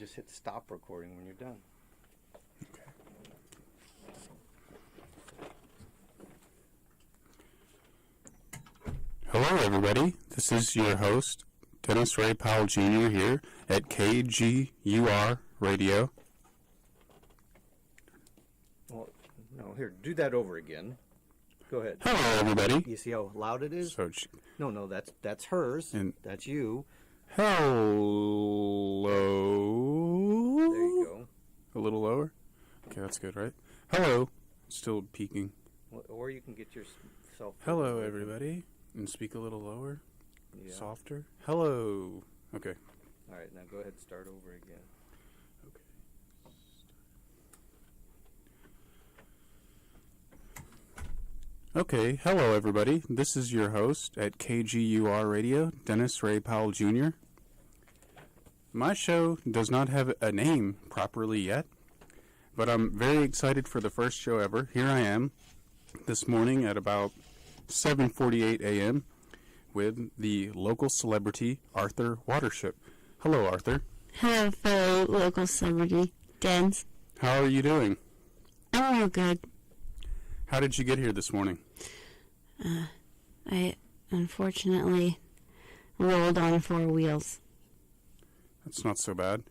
just hit stop recording when you're done. Okay. Hello, everybody. This is your host, Dennis Ray Powell Jr. here at KGUR Radio. Well, no, here, do that over again. Go ahead. Hello, everybody. You see how loud it is? So, No, that's hers. And that's you. hello. There you go. A little lower? Okay, that's good, right? Hello. Still peaking. Or you can get yourself... Hello, everybody. And speak a little lower. Yeah. Softer. Hello. Okay. All right, now go ahead and start over again. Okay, hello everybody. This is your host at KGUR Radio, Dennis Ray Powell Jr. My show does not have a name properly yet, but I'm very excited for the first show ever. Here I am this morning at about 7:48 a.m. with the local celebrity Arthur Watership. Hello, Arthur. Hello, fellow local celebrity, Dens. How are you doing? I'm real good. How did you get here this morning? I unfortunately rolled on 4 wheels. That's not so bad.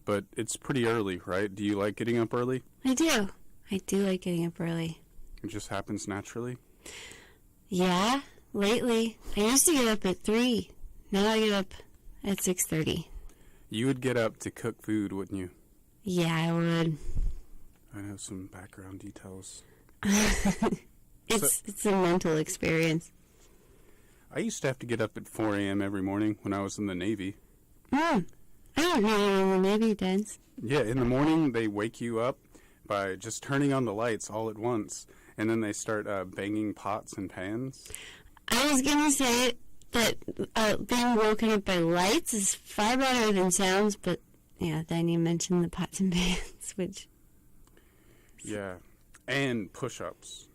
But it's pretty early, right? Do you like getting up early? I do. I do like getting up early. It just happens naturally? Yeah, lately. I used to get up at 3. Now I get up at 6:30. You would get up to cook food, wouldn't you? Yeah, I would. I know some background details. It's a mental experience. I used to have to get up at 4 a.m. every morning when I was in the Navy. I don't know you in the Navy, Dens. Yeah, in the morning they wake you up by just turning on the lights all at once, and then they start banging pots and pans. I was going to say that being woken up by lights is far better than sounds, but yeah, then you mentioned the pots and pans, which... Yeah, and push-ups.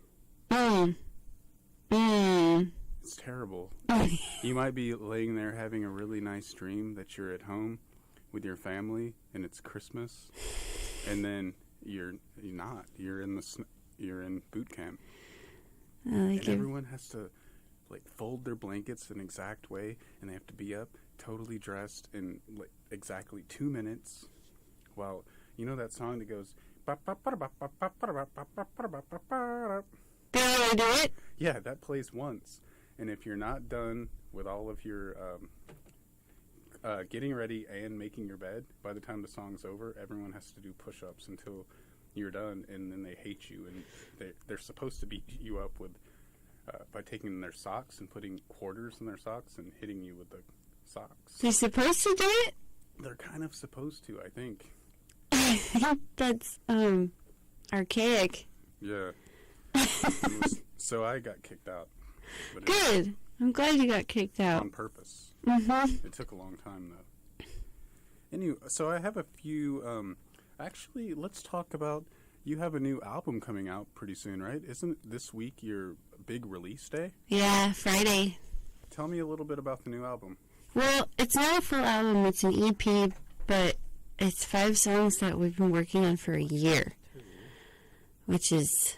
It's terrible. You might be laying there having a really nice dream that you're at home with your family and it's Christmas, and then you're not. You're in boot camp, and everyone has to fold their blankets an exact way, and they have to be up totally dressed in exactly 2 minutes. Well, you know that song that goes. Do I do it? Yeah, that plays once. And if you're not done with all of your getting ready and making your bed, by the time the song's over, everyone has to do push-ups until you're done, and then they hate you. And they're supposed to beat you up with by taking their socks and putting quarters in their socks and hitting you with the socks. They're supposed to do it? They're kind of supposed to, I think. I think that's archaic. Yeah. So I got kicked out. Good. I'm glad you got kicked out. On purpose. Mm-hmm. It took a long time, though. Anyway, so I have a few... actually, let's talk about... You have a new album coming out pretty soon, right? Isn't this week your big release day? Yeah, Friday. Tell me a little bit about the new album. Well, it's not a full album. It's an EP, but it's 5 songs that we've been working on for a year, which is...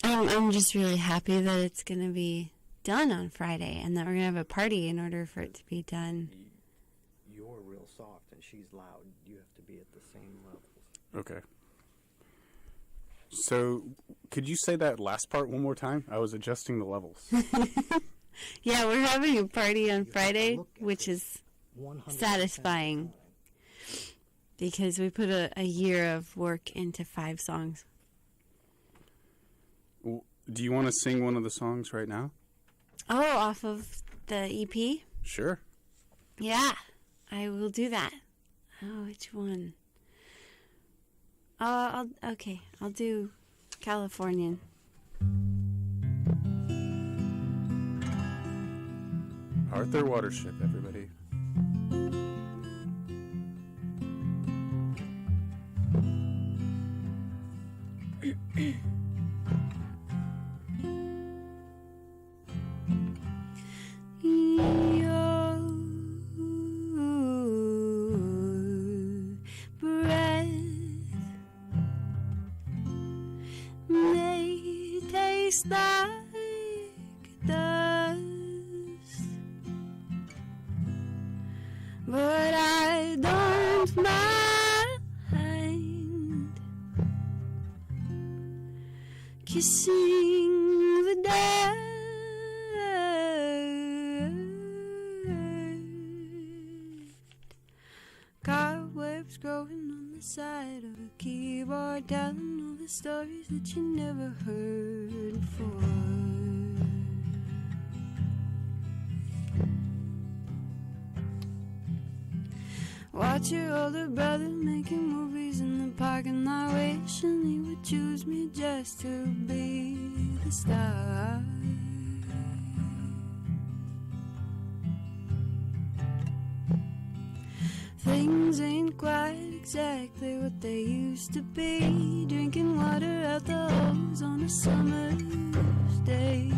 I'm just really happy that it's going to be done on Friday and that we're going to have a party in order for it to be done. You're real soft and she's loud. You have to be at the same level. Okay. So, could you say that last part one more time? I was adjusting the levels. Yeah, we're having a party on Friday, which is satisfying because we put a year of work into 5 songs. Do you want to sing one of the songs right now? Oh, off of the EP? Sure. Yeah, I will do that. Oh, which one? I'll do Californian. Arthur Watership, everybody. looks like dust, but I don't mind kissing the dust. Cobwebs growing on the side of a keyboard, telling all the stories that you never heard before. Watch your older brother making movies in the parking lot, wishing he would choose me just to be the star. Things ain't quite exactly what they used to be, drinking water out the hose on a summer's day.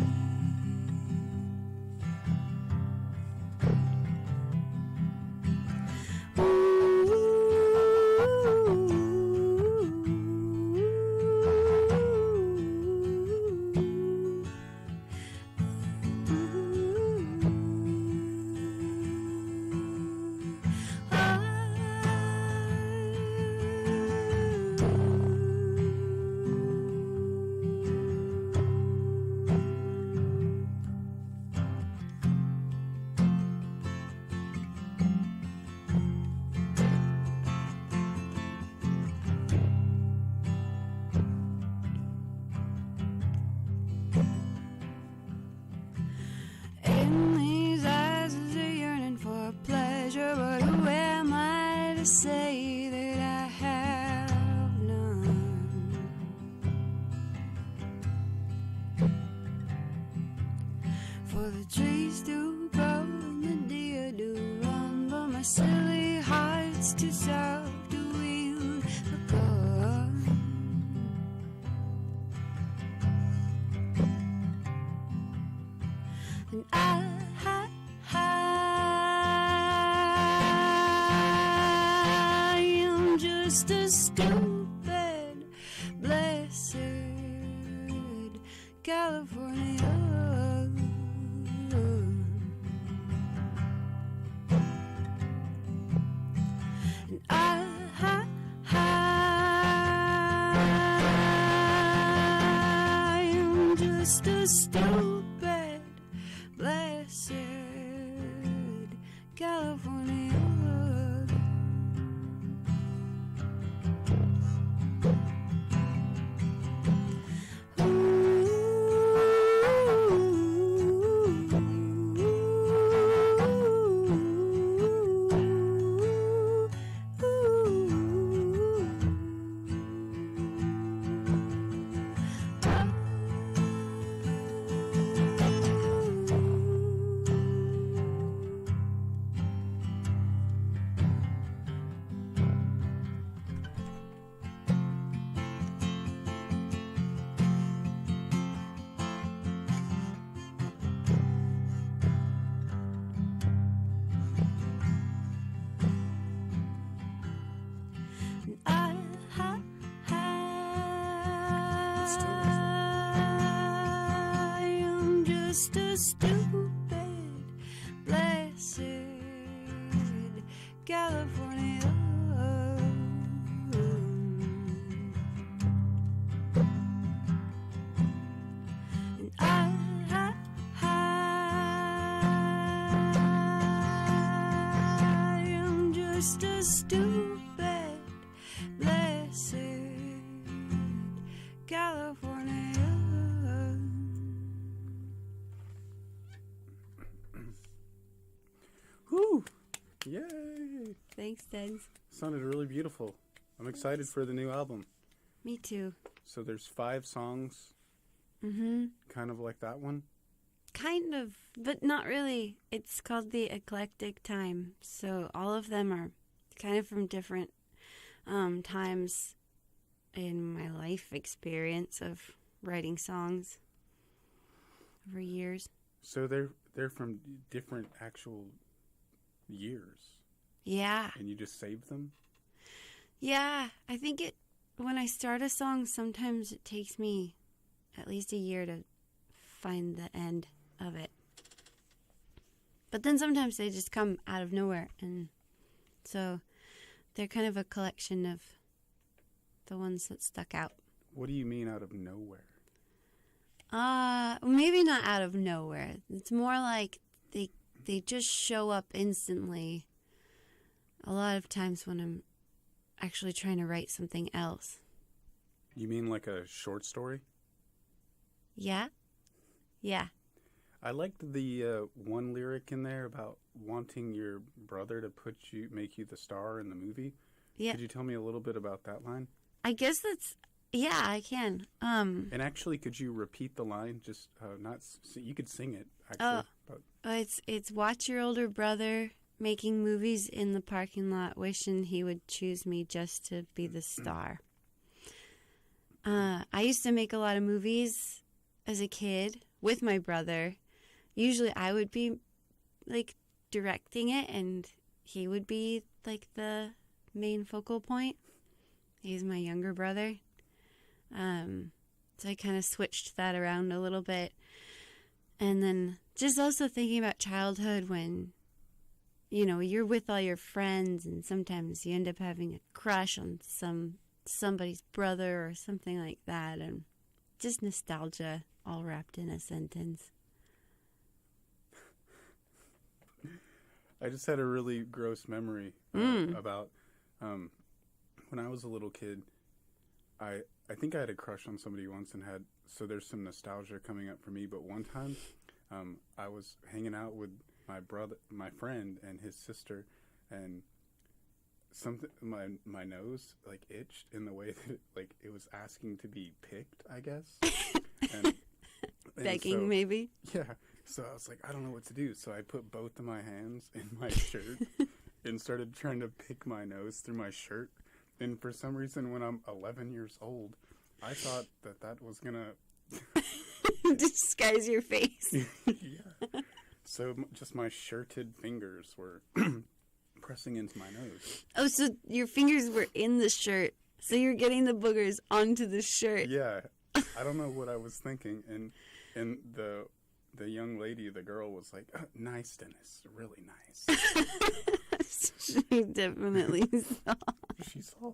In these eyes is a yearning for pleasure, but who am I to say that I have none? For the trees do grow and the deer do run, but my silly heart's too soft to wield a gun. And I am just a stupid, blessed California. And I am just a stupid, blessed California. I am just a stupid, blessed California. And I am just a stupid, blessed California. Woo! Yay! Thanks, Dens. Sounded really beautiful. I'm excited for the new album. Me too. So there's 5 songs, Mm-hmm. kind of like that one. Kind of, but not really. It's called the Eclectic Time. So all of them are kind of from different times in my life experience of writing songs over years. So they're from different actual years. Yeah. And you just save them? Yeah. I think when I start a song, sometimes it takes me at least a year to find the end of it. But then sometimes they just come out of nowhere, and so they're kind of a collection of the ones that stuck out. What do you mean out of nowhere? Maybe not out of nowhere. It's more like they just show up instantly. A lot of times when I'm actually trying to write something else. You mean like a short story? Yeah? Yeah. I liked the one lyric in there about wanting your brother to make you the star in the movie. Yeah. Could you tell me a little bit about that line? I guess that's... Yeah, I can. And actually, could you repeat the line? Just you could sing it, actually. It's watch your older brother making movies in the parking lot, wishing he would choose me just to be the star. I used to make a lot of movies as a kid with my brother. Usually I would be, like, directing it, and he would be, like, the main focal point. He's my younger brother. So I kind of switched that around a little bit. And then just also thinking about childhood when, you know, you're with all your friends and sometimes you end up having a crush on somebody's brother or something like that. And just nostalgia all wrapped in a sentence. I just had a really gross memory about when I was a little kid. I think I had a crush on somebody once so there's some nostalgia coming up for me. But one time, I was hanging out with my friend and his sister, and my nose like itched in the way that it was asking to be picked, I guess. and Begging, so, maybe? Yeah. So I was like, I don't know what to do. So I put both of my hands in my shirt and started trying to pick my nose through my shirt. And for some reason, when I'm 11 years old, I thought that was going to disguise your face. Yeah. So just my shirted fingers were pressing into my nose. Oh, so your fingers were in the shirt. So you're getting the boogers onto the shirt. Yeah. I don't know what I was thinking. And the young lady, the girl, was like, nice, Dennis. Really nice. She definitely saw. She saw.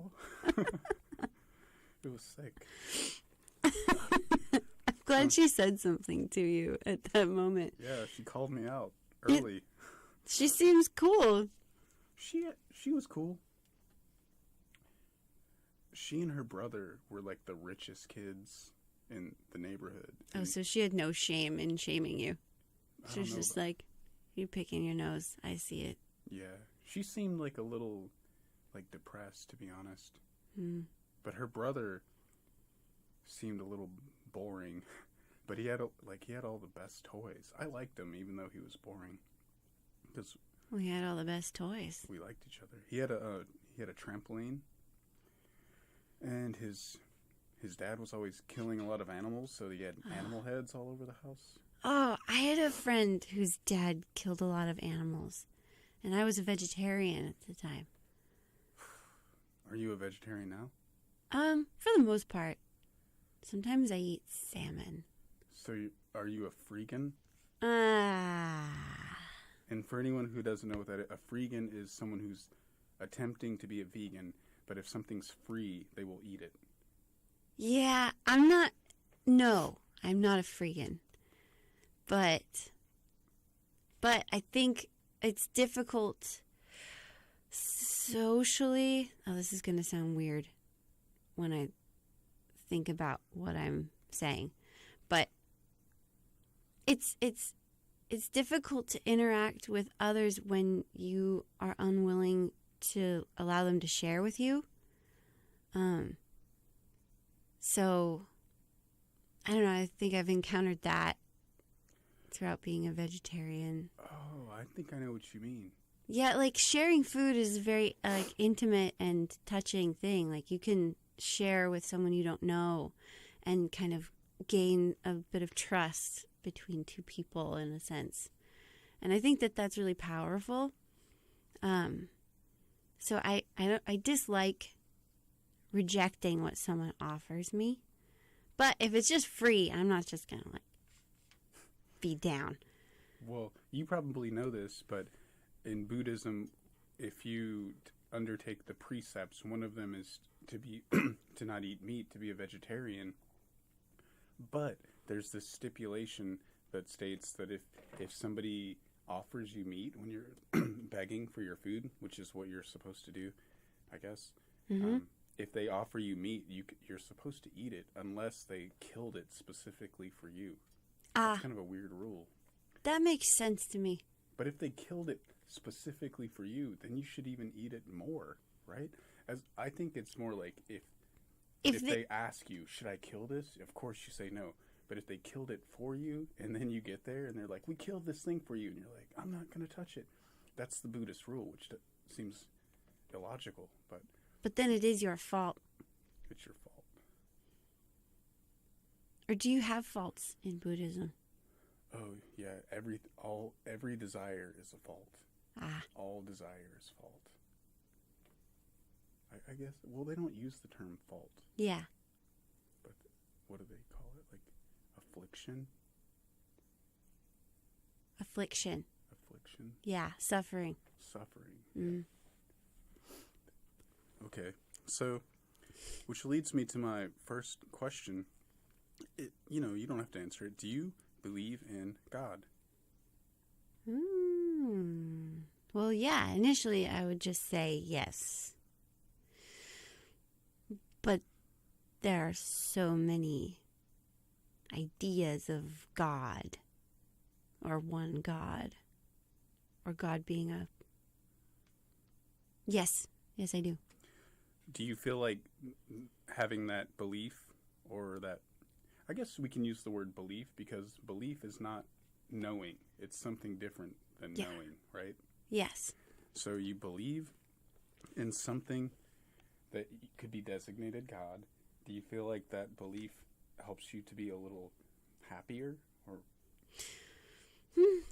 It was sick. I'm glad she said something to you at that moment. Yeah, she called me out early. She seems cool. She was cool. She and her brother were like the richest kids in the neighborhood. Oh, so she had no shame in shaming you. She was just like, you picking your nose. I see it. Yeah. She seemed like a little, like, depressed, to be honest. But her brother seemed a little boring. But he had all the best toys. I liked him, even though he was boring. Because we had all the best toys. We liked each other. He had a trampoline, and his dad was always killing a lot of animals, so he had animal heads all over the house. Oh, I had a friend whose dad killed a lot of animals. And I was a vegetarian at the time. Are you a vegetarian now? For the most part. Sometimes I eat salmon. So are you a freegan? Ah. And for anyone who doesn't know what that is, a freegan is someone who's attempting to be a vegan, but if something's free, they will eat it. Yeah, I'm not a freegan. But I think it's difficult socially. Oh, this is going to sound weird when I think about what I'm saying. But it's difficult to interact with others when you are unwilling to allow them to share with you. So I don't know, I think I've encountered that throughout being a vegetarian. Oh, I think I know what you mean. Yeah, like sharing food is a very intimate and touching thing. Like you can share with someone you don't know and kind of gain a bit of trust between two people in a sense. And I think that that's really powerful. So I dislike rejecting what someone offers me. But if it's just free, I'm not just going to be down. Well, you probably know this, but in Buddhism, if you undertake the precepts, one of them is to be to not eat meat, to be a vegetarian. But there's this stipulation that states that if somebody offers you meat when you're begging for your food, which is what you're supposed to do, I guess. Mm-hmm. If they offer you meat, you're supposed to eat it unless they killed it specifically for you. That's kind of a weird rule. That makes sense to me. But if they killed it specifically for you, then you should even eat it more, right? As I think it's more like if they ask you, should I kill this? Of course you say no. But if they killed it for you, and then you get there, and they're like, we killed this thing for you, and you're like, I'm not going to touch it. That's the Buddhist rule, which seems illogical, but then it is your fault. it's your fault. Or do you have faults in Buddhism? Oh, yeah, every desire is a fault. All desire is fault. I guess, well, they don't use the term fault. Yeah. But what do they call it? Like affliction? Affliction. Affliction? Yeah, suffering. Suffering. Mm. Okay, so, which leads me to my first question. You don't have to answer it. Do you believe in God? Well, yeah, initially I would just say yes. But there are so many ideas of God, or one God, or God being a... Yes, I do. Do you feel like having that belief, or that, I guess we can use the word belief, because belief is not knowing. It's something different than knowing, right? Yes. So you believe in something that could be designated God. Do you feel like that belief helps you to be a little happier? Or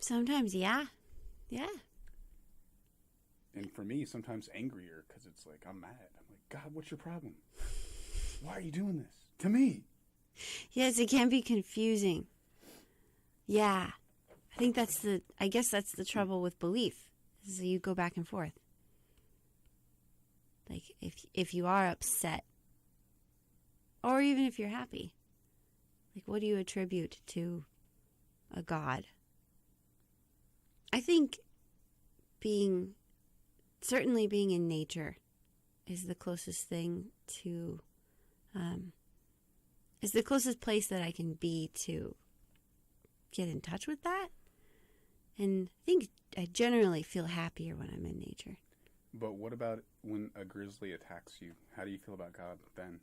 Sometimes, yeah. Yeah. And for me, sometimes angrier, because it's like, I'm mad. I'm like, God, what's your problem? Why are you doing this to me? Yes, it can be confusing. Yeah. I guess that's the trouble with belief, is you go back and forth. Like, if you are upset, or even if you're happy, like, what do you attribute to a God? I think certainly being in nature is the closest thing to, is the closest place that I can be to get in touch with that. And I think I generally feel happier when I'm in nature. But what about when a grizzly attacks you? How do you feel about God then?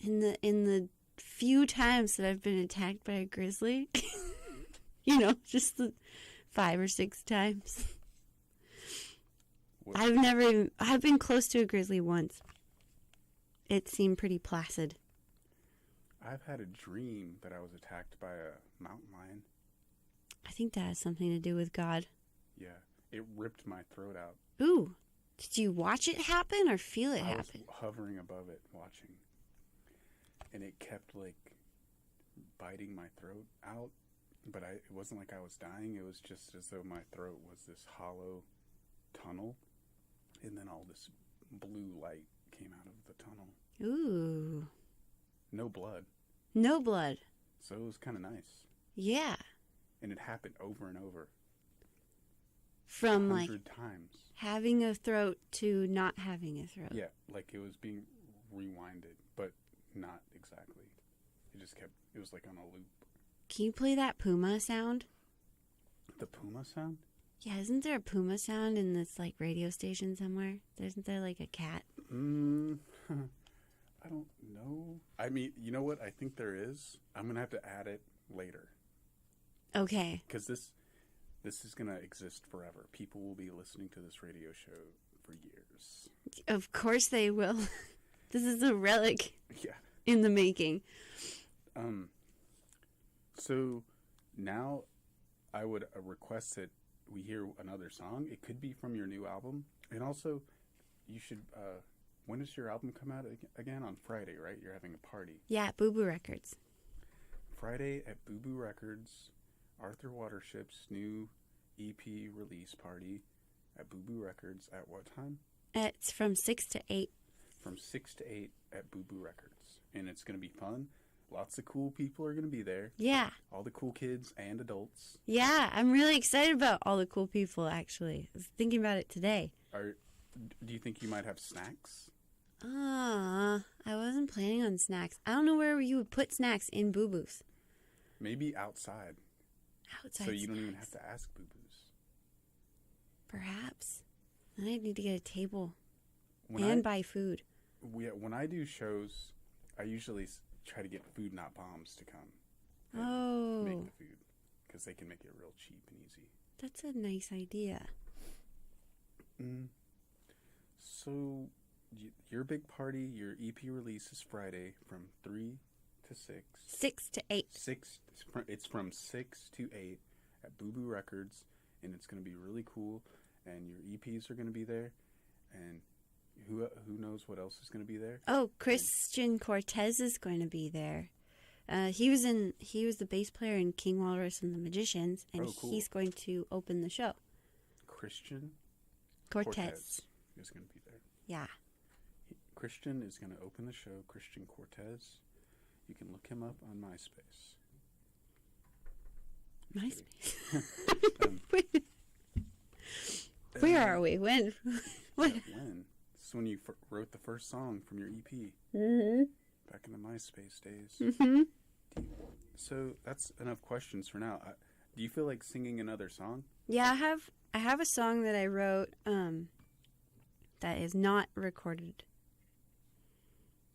In the few times that I've been attacked by a grizzly, just the 5 or 6 times. I've been close to a grizzly once. It seemed pretty placid. I've had a dream that I was attacked by a mountain lion. I think that has something to do with God. Yeah, it ripped my throat out. Ooh, did you watch it happen or feel it happen? I was hovering above it, watching. And it kept, biting my throat out. But it wasn't like I was dying. It was just as though my throat was this hollow tunnel. And then all this blue light came out of the tunnel. Ooh. No blood. No blood. So it was kind of nice. Yeah. And it happened over and over. From 100 times. Having a throat to not having a throat. Yeah, like it was being rewinded, but not exactly. It was like on a loop. Can you play that puma sound? The puma sound? Yeah, isn't there a puma sound in this radio station somewhere? Isn't there a cat? I don't know. I mean, you know what? I think there is. I'm going to have to add it later. Okay. Because this is going to exist forever. People will be listening to this radio show for years. Of course they will. This is a relic in the making. So now I would request that we hear another song. It could be from your new album. And also, you should... when does your album come out again? On Friday, right? You're having a party. Yeah, Boo Boo Records. Friday at Boo Boo Records. Arthur Watership's new EP release party at Boo Boo Records at what time? It's from 6 to 8. From 6 to 8 at Boo Boo Records. And it's going to be fun. Lots of cool people are going to be there. Yeah. All the cool kids and adults. Yeah, I'm really excited about all the cool people, actually. I was thinking about it today. Do you think you might have snacks? I wasn't planning on snacks. I don't know where you would put snacks in Boo Boos. Maybe outside. Outside So you don't even snacks. have to ask Boo Boos. Perhaps. Then I'd need to get a table When and buy food. when I do shows, I usually try to get Food Not Bombs to come and Oh, make the food because they can make it real cheap and easy. that's a nice idea. So your big party, your EP release is Friday from 3 to 6. 6 to 8. It's from 6 to 8 at Boo Boo Records, and it's going to be really cool. And your EPs are going to be there, and who knows what else is going to be there? Oh, Christian Cortez is going to be there. He was the bass player in King Walrus and the Magicians, and Oh, cool. he's going to open the show. Christian Cortez. is going to be there. Yeah. Christian is going to open the show. Christian Cortez. You can look him up on MySpace. MySpace. Where are we? When? What? When? This is when you wrote the first song from your EP. Mm-hmm. Back in the MySpace days. Mm-hmm. So that's enough questions for now. Do you feel like singing another song? Yeah, I have a song that I wrote that is not recorded.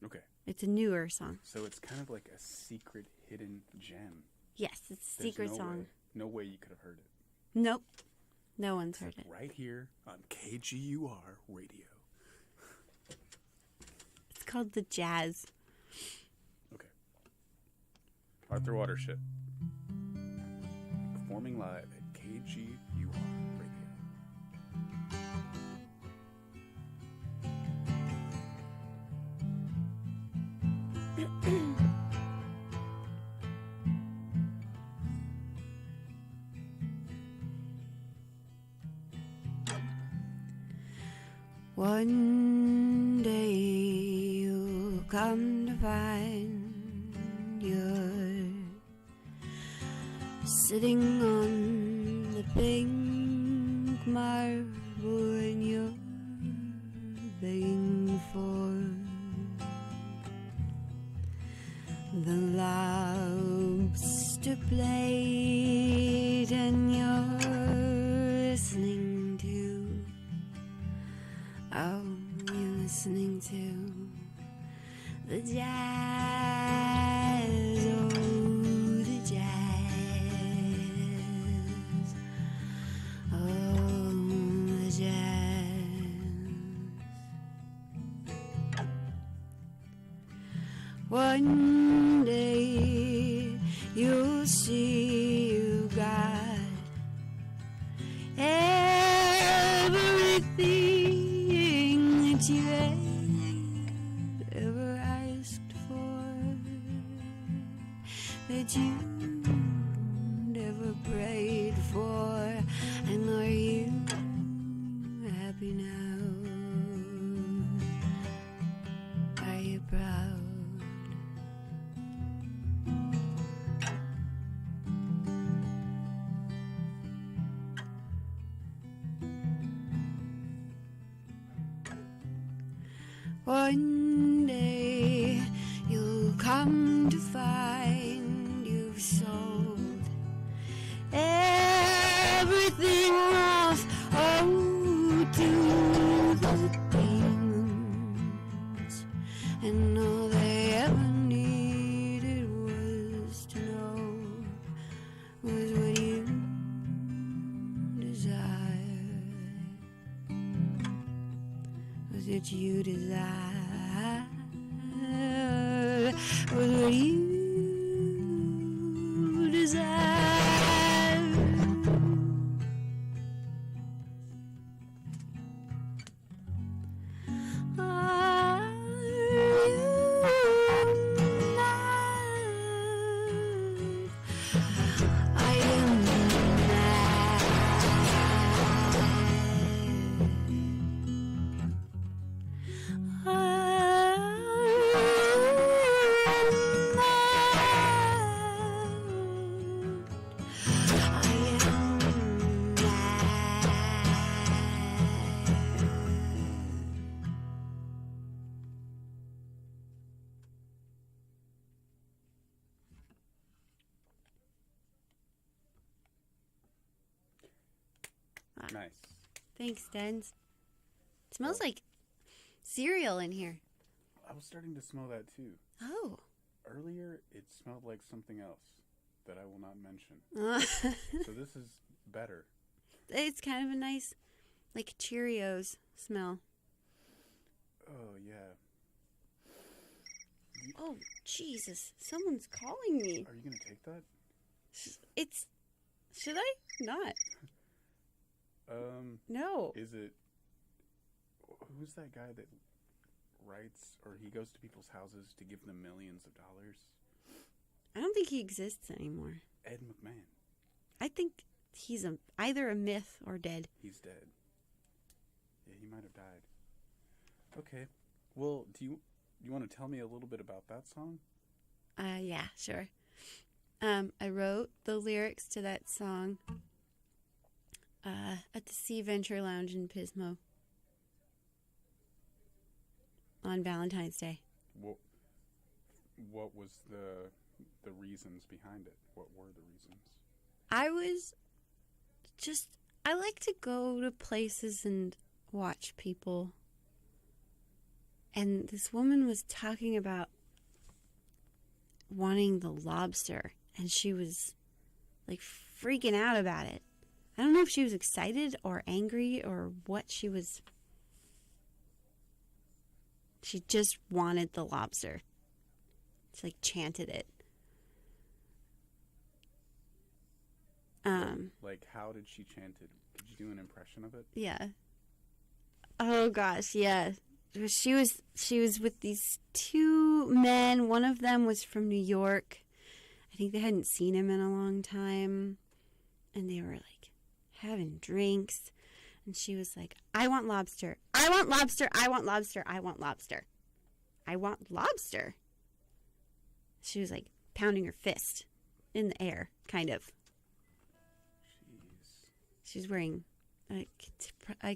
Okay. It's a newer song. So it's kind of like a secret hidden gem. Yes, it's a There's secret no song. way- no way you could have heard it. Nope. No one's heard it. Right here on KGUR Radio. It's called The Jazz. Okay. Arthur Watership. Performing live at KGUR Radio. One day you'll come to find you're sitting on the pink marble and you're begging for the lobster plate, and you're listening to, oh, you're listening to the jazz, oh, the jazz, oh, the jazz. One day you'll see you got everything that you had ever asked for, that you ever prayed for. And are you happy now? Are you proud? One day you'll come to find you've sold everything off, oh, to the demons, and all they ever needed was to know was what you desired, was it you desired, was what you desired. Are you not? I am Nice. Thanks, Dens. It smells like cereal in here. I was starting to smell that too. Oh. Earlier, it smelled like something else that I will not mention. So this is better. It's kind of a nice, like, Cheerios smell. Oh, yeah. Oh, Jesus. Someone's calling me. Are you going to take that? Should I? Not. No. Is it... Who's that guy that writes, or he goes to people's houses to give them millions of dollars? I don't think he exists anymore. Ed McMahon. I think he's either a myth or dead. He's dead. Yeah, he might have died. Okay. Well, do you want to tell me a little bit about that song? Yeah, sure. I wrote the lyrics to that song at the Sea Venture Lounge in Pismo on Valentine's Day. What was the reasons behind it? What were the reasons? I like to go to places and watch people. And this woman was talking about wanting the lobster, and she was like freaking out about it. I don't know if she was excited or angry or what she was. She just wanted the lobster. She like chanted it. Like, how did she chant it? Did you do an impression of it? Yeah. Oh gosh, yeah. She was with these two men. One of them was from New York. I think they hadn't seen him in a long time. And they were like having drinks. And she was like, I want lobster. I want lobster. I want lobster. I want lobster. I want lobster. She was like pounding her fist in the air, kind of. Jeez. She's wearing, I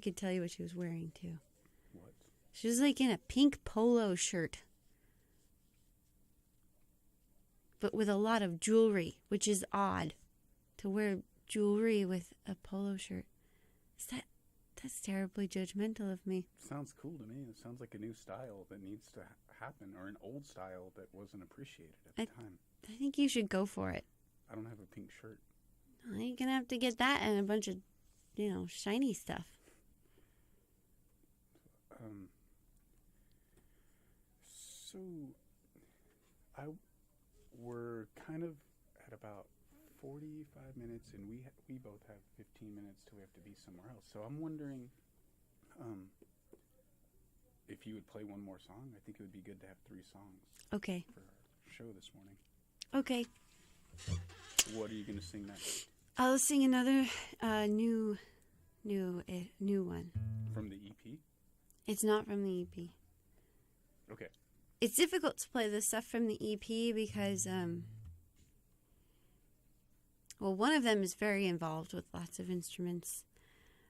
could tell you what she was wearing too. What? She was like in a pink polo shirt. But with a lot of jewelry, which is odd to wear jewelry with a polo shirt. That's terribly judgmental of me. Sounds cool to me. It sounds like a new style that needs to happen, or an old style that wasn't appreciated at the time. I think you should go for it. I don't have a pink shirt. You're going to have to get that and a bunch of, shiny stuff. So, we're kind of at about 45 minutes, and we both have 15 minutes till we have to be somewhere else. So I'm wondering if you would play one more song. I think it would be good to have 3 songs. Okay. For our show this morning. Okay. What are you going to sing next? I'll sing another new one. From the EP? It's not from the EP. Okay. It's difficult to play the stuff from the EP because, one of them is very involved with lots of instruments.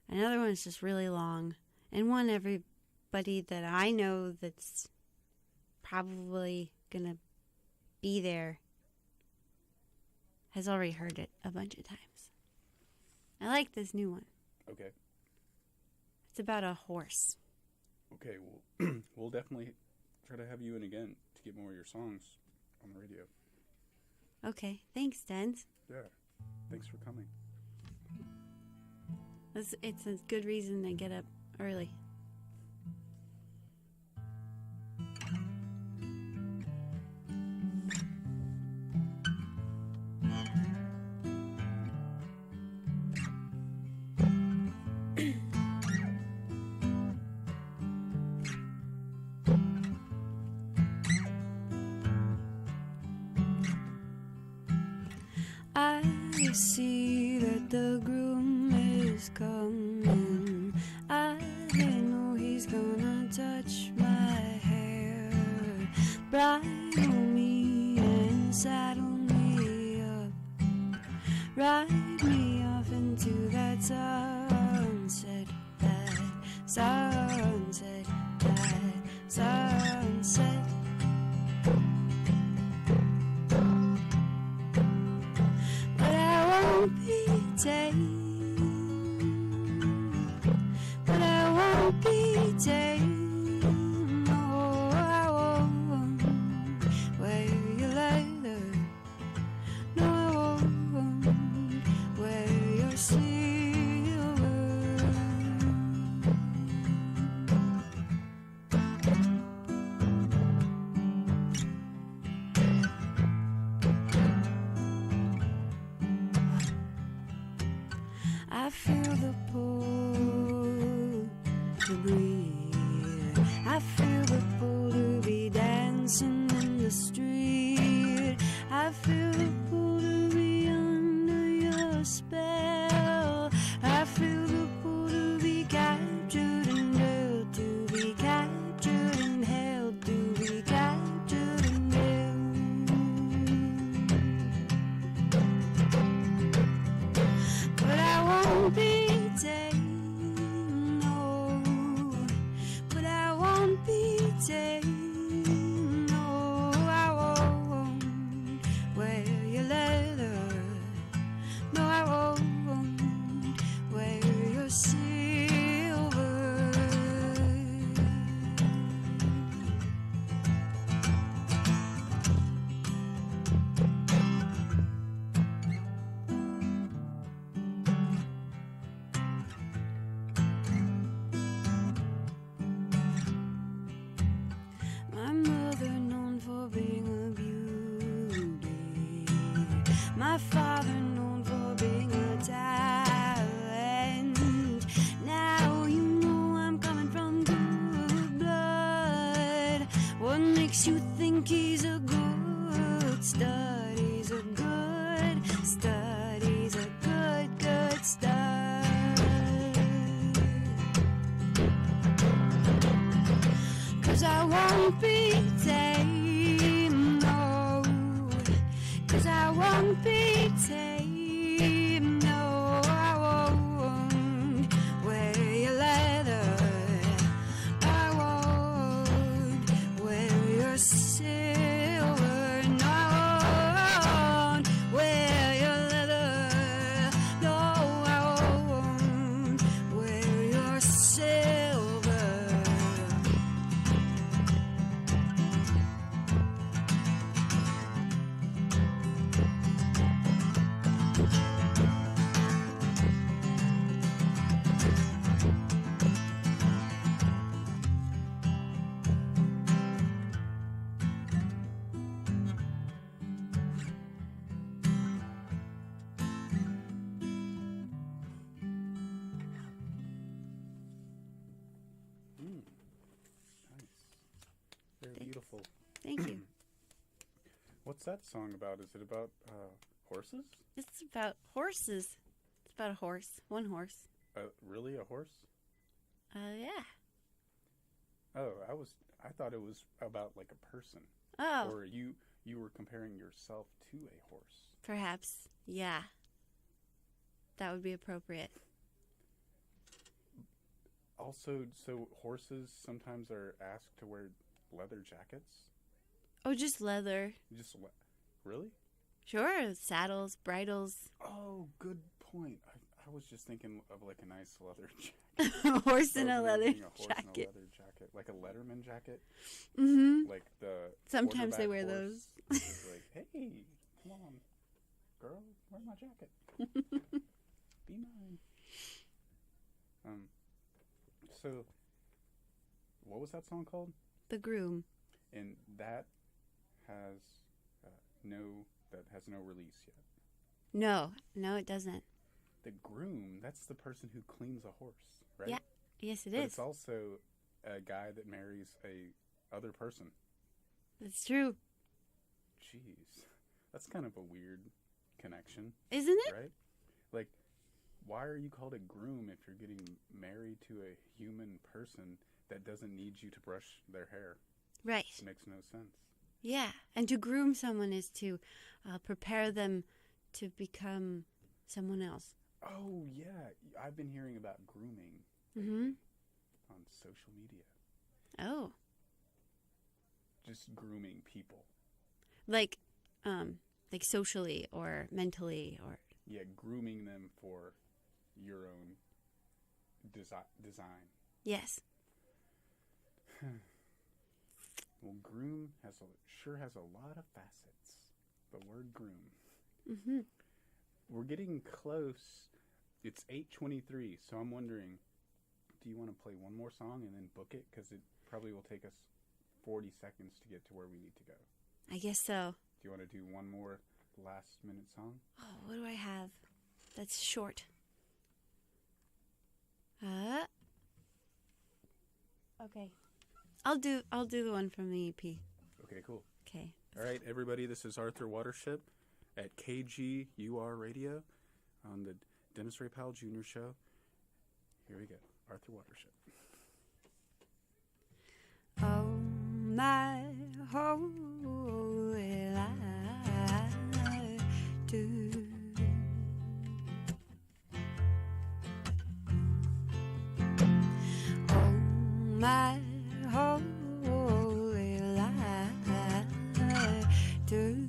Another one is just really long. And one everybody that I know that's probably going to be there has already heard it a bunch of times. I like this new one. Okay. It's about a horse. Okay, well, we'll definitely try to have you in again to get more of your songs on the radio. Okay, thanks, Dens. Yeah, thanks for coming. It's a good reason to get up early. I see that the groom is coming. I know he's gonna touch my hair, bridle me and saddle me up, ride me off into that sunset, that sunset, that sunset. Be tamed makes you think he's a good stud. He's a good stud. He's a good stud. 'Cause I won't be tame, no. 'Cause I won't be tame, no. I won't wear your leather. I won't wear your silver. No, I won't wear your leather. No, I won't wear your silver. Nice. Very beautiful. Thank you. What's that song about? Is it about horses? It's about horses. It's about a horse. One horse. Really, a horse? Yeah. Oh, I thought it was about like a person. Oh, Or you were comparing yourself to a horse. perhaps. Yeah. That would be appropriate. Also, so horses sometimes are asked to wear leather jackets. Oh, just leather. Really? Sure, saddles, bridles. Oh, good point. I was just thinking of like a nice leather jacket. Horse in a Of leather wearing a horse in a jacket. leather jacket, like a Letterman jacket. Mm-hmm. Like the Sometimes they wear quarterback those. horse is like, hey, come on, girl, where's my jacket? Be mine. So, what was that song called? The groom. And that has no release yet. No, it doesn't. The groom, that's the person who cleans a horse, right? Yeah. Yes, it But is. it's also a guy that marries a other person. That's true. Jeez, that's kind of a weird connection, Isn't it? right? Like, why are you called a groom if you're getting married to a human person that doesn't need you to brush their hair? Right. It makes no sense. Yeah. And to groom someone is to prepare them to become someone else. Oh, yeah. I've been hearing about grooming Mm-hmm. on social media. Oh. Just grooming people. Like socially or mentally or... Yeah, grooming them for your own design. Yes. Well, groom sure has a lot of facets. The word groom. Mm-hmm. We're getting close. It's 8:23, so I'm wondering, do you want to play one more song and then book it? Because it probably will take us 40 seconds to get to where we need to go. I guess so. Do you want to do one more last-minute song? Oh, what do I have? That's short. Okay. I'll do the one from the EP. Okay, cool. Okay. All right, everybody, this is Arthur Watership at KGUR Radio on the Dennis Ray Powell Jr. Show. Here we go. Arthur Watership. Oh, my holy life do. Oh, my holy life do.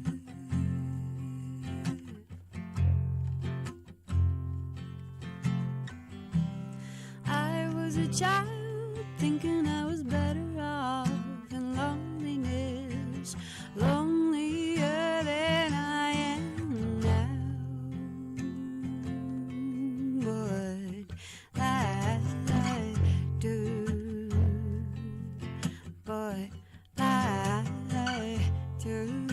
I was a child thinking I was better off in loneliness, lonelier than I am now. What I do, but I do.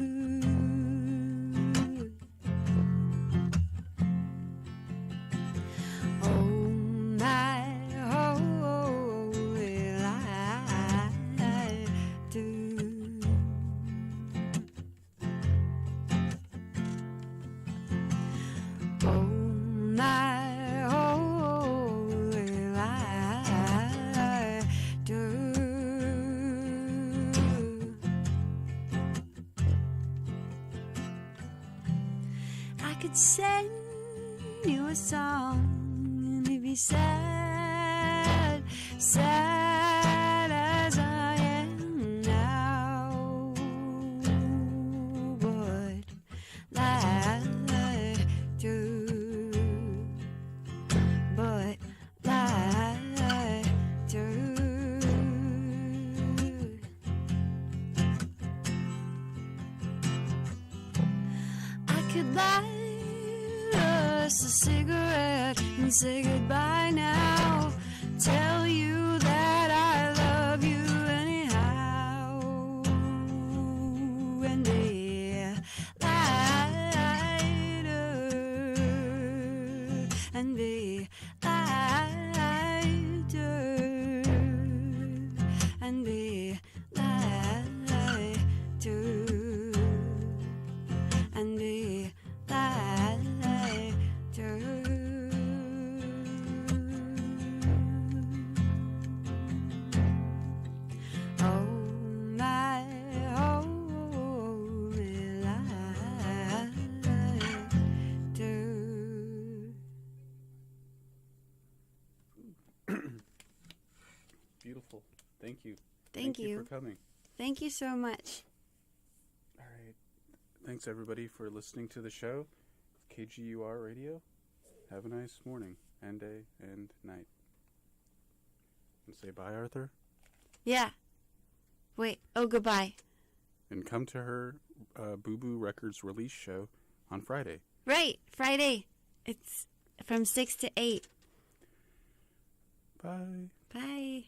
Oh, my holy life do. could send you a song, and it'd be sad, sad as I am now, but lie to, but lie to. I could light us a cigarette and say goodbye now. Tell you that I love you anyhow, and be lighter, and be lighter, and be lighter, and be lighter. Oh my, oh, lighter. Beautiful. Thank you. Thank you. for coming. Thank you so much. All right. Thanks, everybody, for listening to the show. KGUR Radio. Have a nice morning and day and night. And say bye, Arthur. Yeah. Wait. Oh, goodbye. And come to her Boo Boo Records release show on Friday. Right. Friday. It's from 6 to 8. Bye. Bye.